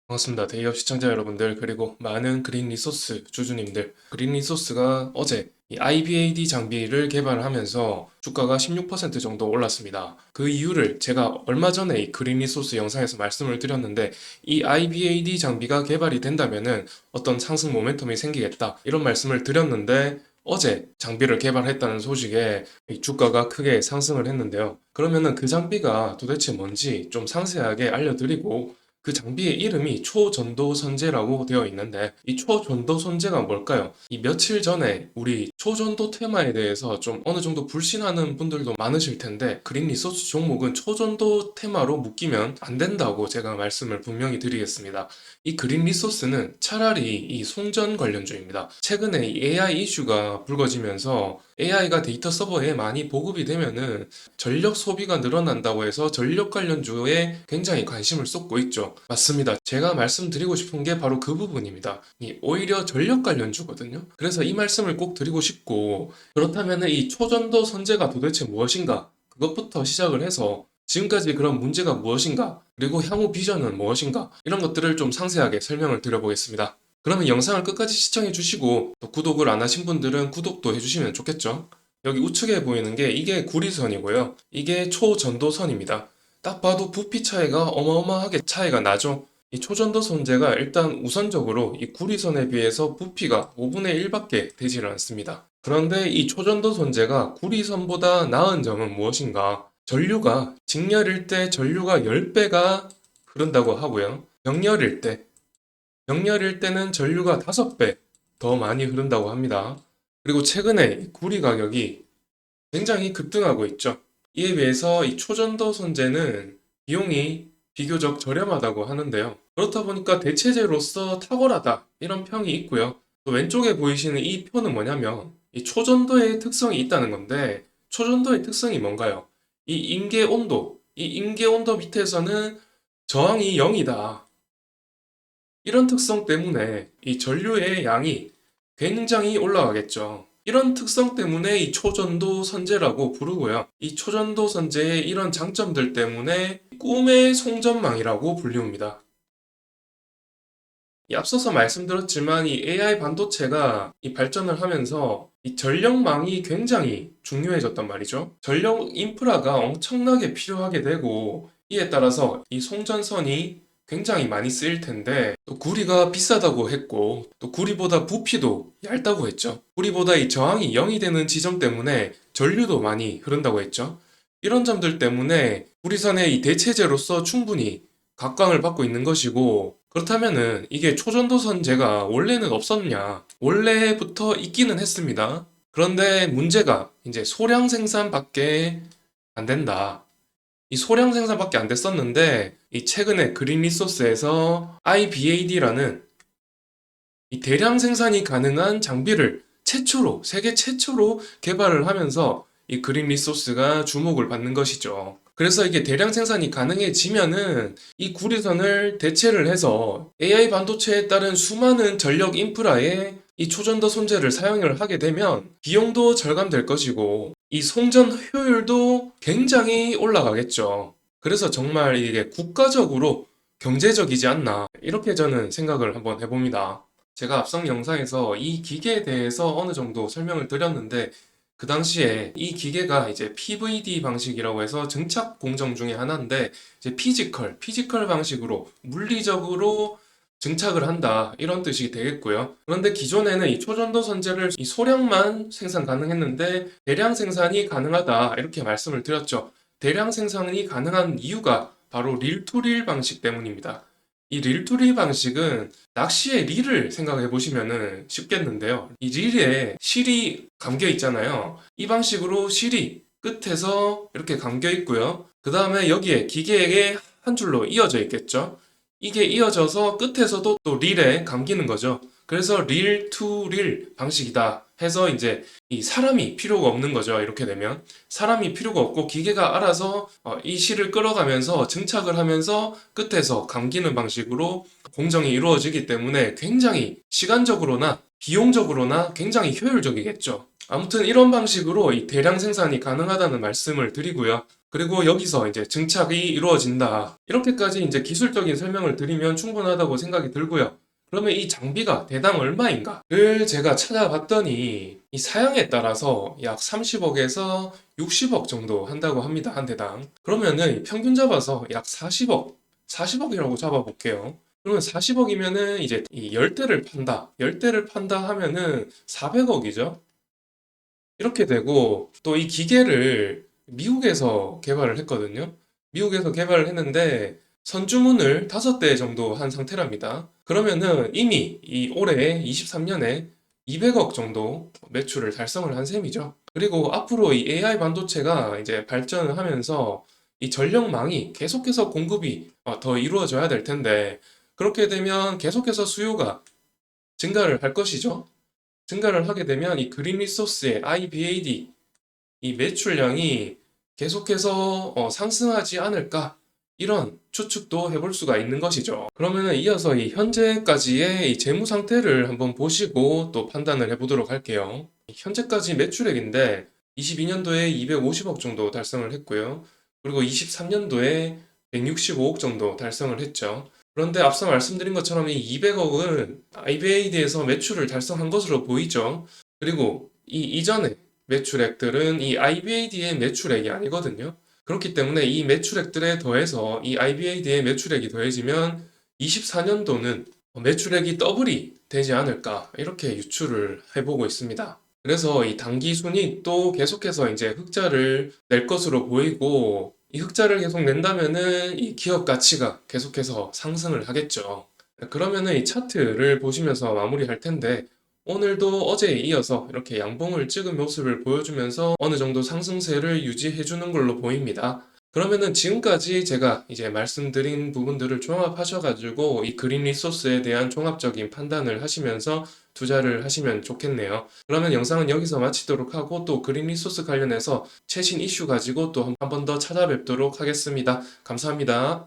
반갑습니다. 대기업 시청자 여러분들, 그리고 많은 그린 리소스 주주님들. 그린 리소스가 어제 이 IBAD 장비를 개발하면서 주가가 16% 정도 올랐습니다. 그 이유를 제가 얼마 전에 이 그린 리소스 영상에서 말씀을 드렸는데, 이 IBAD 장비가 개발이 된다면은 어떤 상승 모멘텀이 생기겠다, 이런 말씀을 드렸는데, 어제 장비를 개발했다는 소식에 이 주가가 크게 상승을 했는데요. 그러면은 그 장비가 도대체 뭔지 좀 상세하게 알려드리고, 그 장비의 이름이 초전도 선재라고 되어 있는데, 이 초전도 선재가 뭘까요? 이 며칠 전에 우리 초전도 테마에 대해서 좀 어느 정도 불신하는 분들도 많으실 텐데, 그린 리소스 종목은 초전도 테마로 묶이면 안 된다고 제가 말씀을 분명히 드리겠습니다. 이 그린 리소스는 차라리 이 송전 관련주입니다. 최근에 이 AI 이슈가 불거지면서 AI가 데이터 서버에 많이 보급이 되면은 전력 소비가 늘어난다고 해서 전력 관련주에 굉장히 관심을 쏟고 있죠. 맞습니다. 제가 말씀드리고 싶은 게 바로 그 부분입니다. 오히려 전력 관련주거든요. 그래서 이 말씀을 꼭 드리고 싶고, 그렇다면 이 초전도 선제가 도대체 무엇인가? 그것부터 시작을 해서 지금까지 그런 문제가 무엇인가? 그리고 향후 비전은 무엇인가? 이런 것들을 좀 상세하게 설명을 드려보겠습니다. 그러면 영상을 끝까지 시청해 주시고, 또 구독을 안 하신 분들은 구독도 해주시면 좋겠죠? 여기 우측에 보이는 게 이게 구리선이고요. 이게 초전도선입니다. 딱 봐도 부피 차이가 어마어마하게 차이가 나죠. 이 초전도 선재가 일단 우선적으로 이 구리선에 비해서 부피가 5분의 1밖에 되지를 않습니다. 그런데 이 초전도 선재가 구리선보다 나은 점은 무엇인가? 전류가 직렬일 때 전류가 10배가 흐른다고 하고요. 병렬일 때는 전류가 5배 더 많이 흐른다고 합니다. 그리고 최근에 구리 가격이 굉장히 급등하고 있죠. 이에 비해서 이 초전도 선재는 비용이 비교적 저렴하다고 하는데요. 그렇다 보니까 대체재로서 탁월하다, 이런 평이 있고요. 또 왼쪽에 보이시는 이 표는 뭐냐면 이 초전도의 특성이 있다는 건데, 초전도의 특성이 뭔가요? 이 임계 온도 밑에서는 저항이 0이다. 이런 특성 때문에 이 전류의 양이 굉장히 올라가겠죠. 이런 특성 때문에 이 초전도 선재라고 부르고요. 이 초전도 선재의 이런 장점들 때문에 꿈의 송전망이라고 불리웁니다. 이 앞서서 말씀드렸지만 이 AI 반도체가 이 발전을 하면서 이 전력망이 굉장히 중요해졌단 말이죠. 전력 인프라가 엄청나게 필요하게 되고, 이에 따라서 이 송전선이 굉장히 많이 쓰일 텐데, 또 구리가 비싸다고 했고, 또 구리보다 부피도 얇다고 했죠. 구리보다 이 저항이 0이 되는 지점 때문에 전류도 많이 흐른다고 했죠. 이런 점들 때문에 구리선의 이 대체재로서 충분히 각광을 받고 있는 것이고, 그렇다면은 이게 초전도선제가 원래는 없었냐? 원래부터 있기는 했습니다. 그런데 문제가 이제 소량 생산밖에 안 된다. 이 소량 생산밖에 안 됐었는데, 이 최근에 그린 리소스에서 IBAD라는 이 대량 생산이 가능한 장비를 최초로, 세계 최초로 개발을 하면서 이 그린 리소스가 주목을 받는 것이죠. 그래서 이게 대량 생산이 가능해지면은 이 구리선을 대체를 해서 AI 반도체에 따른 수많은 전력 인프라에 이 초전도 손재를 사용을 하게 되면 비용도 절감될 것이고, 이 송전 효율도 굉장히 올라가겠죠. 그래서 정말 이게 국가적으로 경제적이지 않나, 이렇게 저는 생각을 한번 해봅니다. 제가 앞선 영상에서 이 기계에 대해서 어느 정도 설명을 드렸는데, 그 당시에 이 기계가 이제 PVD 방식이라고 해서 증착 공정 중에 하나인데, 이제 피지컬 방식으로 물리적으로 증착을 한다, 이런 뜻이 되겠고요. 그런데 기존에는 이 초전도 선재를 이 소량만 생산 가능했는데 대량 생산이 가능하다, 이렇게 말씀을 드렸죠. 대량 생산이 가능한 이유가 바로 릴 투릴 방식 때문입니다. 이 릴 투릴 방식은 낚시의 릴을 생각해 보시면은 쉽겠는데요. 이 릴에 실이 감겨 있잖아요. 이 방식으로 실이 끝에서 이렇게 감겨 있고요. 그 다음에 여기에 기계에 한 줄로 이어져 있겠죠. 이게 이어져서 끝에서도 또 릴에 감기는 거죠. 그래서 릴 투 릴 방식이다 해서 이제 이 사람이 필요가 없는 거죠. 이렇게 되면 사람이 필요가 없고 기계가 알아서 이 실을 끌어가면서 증착을 하면서 끝에서 감기는 방식으로 공정이 이루어지기 때문에 굉장히 시간적으로나 비용적으로나 굉장히 효율적이겠죠. 아무튼 이런 방식으로 이 대량 생산이 가능하다는 말씀을 드리고요. 그리고 여기서 이제 증착이 이루어진다. 이렇게까지 이제 기술적인 설명을 드리면 충분하다고 생각이 들고요. 그러면 이 장비가 대당 얼마인가를 제가 찾아봤더니 이 사양에 따라서 약 30억에서 60억 정도 한다고 합니다. 한 대당. 그러면은 평균 잡아서 약 40억, 40억이라고 잡아볼게요. 그러면 40억이면은 이제 이 10대를 판다. 10대를 판다 하면은 400억이죠. 이렇게 되고 또 이 기계를 미국에서 개발을 했거든요. 미국에서 개발을 했는데 선주문을 5대 정도 한 상태랍니다. 그러면은 이미 이 올해 23년에 200억 정도 매출을 달성을 한 셈이죠. 그리고 앞으로 이 AI 반도체가 이제 발전을 하면서 이 전력망이 계속해서 공급이 더 이루어져야 될 텐데 그렇게 되면 계속해서 수요가 증가를 할 것이죠. 증가를 하게 되면 이 그린 리소스의 IBAD 이 매출량이 계속해서 상승하지 않을까 이런 추측도 해볼 수가 있는 것이죠. 그러면은 이어서 이 현재까지의 이 재무 상태를 한번 보시고 또 판단을 해보도록 할게요. 현재까지 매출액인데 22년도에 250억 정도 달성을 했고요. 그리고 23년도에 165억 정도 달성을 했죠. 그런데 앞서 말씀드린 것처럼 이 200억은 IBAD에서 매출을 달성한 것으로 보이죠. 그리고 이 이전에 매출액들은 이 IBAD의 매출액이 아니거든요. 그렇기 때문에 이 매출액들에 더해서 이 IBAD의 매출액이 더해지면 24년도는 매출액이 더블이 되지 않을까 이렇게 유추를 해보고 있습니다. 그래서 이 당기 순이익도 계속해서 이제 흑자를 낼 것으로 보이고 이 흑자를 계속 낸다면은 이 기업 가치가 계속해서 상승을 하겠죠. 그러면은 이 차트를 보시면서 마무리할 텐데 오늘도 어제에 이어서 이렇게 양봉을 찍은 모습을 보여주면서 어느 정도 상승세를 유지해 주는 걸로 보입니다. 그러면은 지금까지 제가 이제 말씀드린 부분들을 종합하셔가지고 이 그린 리소스에 대한 종합적인 판단을 하시면서 투자를 하시면 좋겠네요. 그러면 영상은 여기서 마치도록 하고 또 그린 리소스 관련해서 최신 이슈 가지고 또 한 번 더 찾아뵙도록 하겠습니다. 감사합니다.